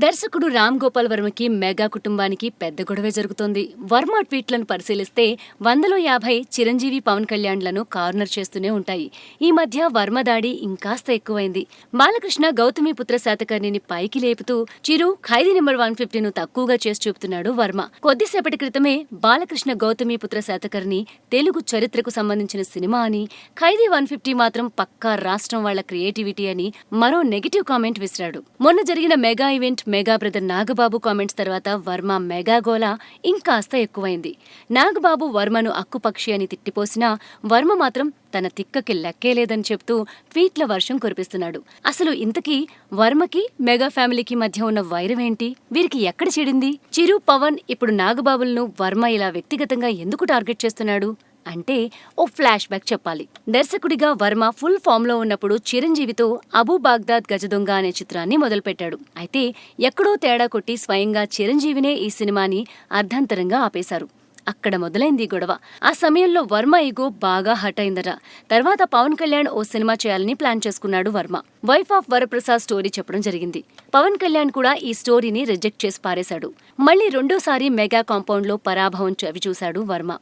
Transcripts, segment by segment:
దర్శకుడు రామ్ గోపాల్ వర్మకి మెగా కుటుంబానికి పెద్ద గొడవే జరుగుతోంది. వర్మ ట్వీట్లను పరిశీలిస్తే 100లో 50 చిరంజీవి పవన్ కళ్యాణ్లను కార్నర్ చేస్తూనే ఉంటాయి. ఈ మధ్య వర్మ దాడి ఇంకాస్త ఎక్కువైంది. బాలకృష్ణ గౌతమిపుత్ర శాతకర్ణిని పైకి లేపుతూ చిరు ఖైదీ నెంబర్ 150ను తక్కువగా చేసి చూపుతున్నాడు వర్మ. కొద్దిసేపటి క్రితమే బాలకృష్ణ గౌతమిపుత్ర శాతకర్ణి తెలుగు చరిత్రకు సంబంధించిన సినిమా అని, ఖైదీ 150 మాత్రం పక్కా రాష్ట్రం వాళ్ల క్రియేటివిటీ అని మరో నెగిటివ్ కామెంట్ విసిరాడు. మొన్న జరిగిన mega event mega brother Nagababu comments తర్వాత వర్మ మెగా గోల ఇంకాస్త ఎక్కువైంది. నాగబాబు వర్మను అక్కుపక్షి అని తిట్టిపోసినా వర్మ మాత్రం తన తిక్కకి లెక్కేలేదని చెప్తూ ట్వీట్ల వర్షం కురిపిస్తున్నాడు. అసలు ఇంతకీ వర్మకి మెగా ఫ్యామిలీకి మధ్య ఉన్న వైరమేంటి? వీరికి ఎక్కడ చెడింది? చిరు, పవన్ ఇప్పుడు నాగబాబులను వర్మ ఇలా వ్యక్తిగతంగా ఎందుకు టార్గెట్ చేస్తున్నాడు అంటే ఓ ఫ్లాష్ బ్యాక్ చెప్పాలి. దర్శకుడిగా వర్మ ఫుల్ ఫామ్ లో ఉన్నప్పుడు చిరంజీవితో అబూ బాగ్దాద్ గజదొంగ అనే చిత్రాన్ని మొదలుపెట్టాడు. అయితే ఎక్కడో తేడా కొట్టి స్వయంగా చిరంజీవినే ఈ సినిమాని అర్ధాంతరంగా ఆపేశారు. అక్కడ మొదలైంది గొడవ. ఆ సమయంలో వర్మ ఈగో బాగా హట్ అయిందట. తర్వాత పవన్ కళ్యాణ్ ఓ సినిమా చేయాలని ప్లాన్ చేసుకున్నాడు Varma. Wife of Varaprasad story చెప్పడం జరిగింది. పవన్ కళ్యాణ్ కూడా ఈ స్టోరీని రిజెక్ట్ చేసి పారేశాడు. మళ్లీ రెండోసారి మెగా కాంపౌండ్ లో పరాభవం చవిచూశాడు వర్మ.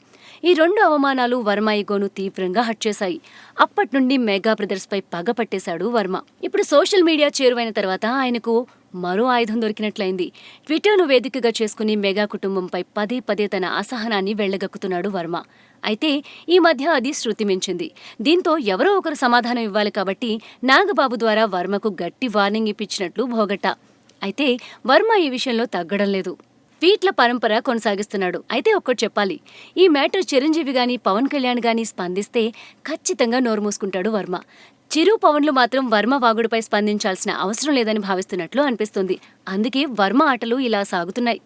ఈ 2 అవమానాలు వర్మ ఈగోను తీవ్రంగా హట్ చేశాయి. అప్పట్నుండి మెగా బ్రదర్స్ పై పగ పట్టేశాడు వర్మ. ఇప్పుడు సోషల్ మీడియా చేరువైన తర్వాత ఆయనకు మరో ఆయుధం దొరికినట్లయింది. ట్విట్టర్ను వేదికగా చేసుకుని మెగా కుటుంబంపై పదే పదే తన అసహనాన్ని వెళ్లగక్కుతున్నాడు వర్మ. అయితే ఈ మధ్య అది శృతి మించింది. దీంతో ఎవరో ఒకరు సమాధానం ఇవ్వాలి కాబట్టి నాగబాబు ద్వారా వర్మకు గట్టి వార్నింగ్ ఇప్పించినట్లు భోగట్ట. అయితే వర్మ ఈ విషయంలో తగ్గడం లేదు. ట్వీట్ల పరంపర కొనసాగిస్తున్నాడు. అయితే ఒక్కటి చెప్పాలి, ఈ మ్యాటర్ చిరంజీవి గాని పవన్ కళ్యాణ్ గాని స్పందిస్తే ఖచ్చితంగా నోరు మూసుకుంటాడు వర్మ. చిరు, పవన్లు మాత్రం వర్మ వాగుడుపై స్పందించాల్సిన అవసరం లేదని భావిస్తున్నట్లు అనిపిస్తుంది. అందుకే వర్మ ఆటలు ఇలా సాగుతున్నాయి.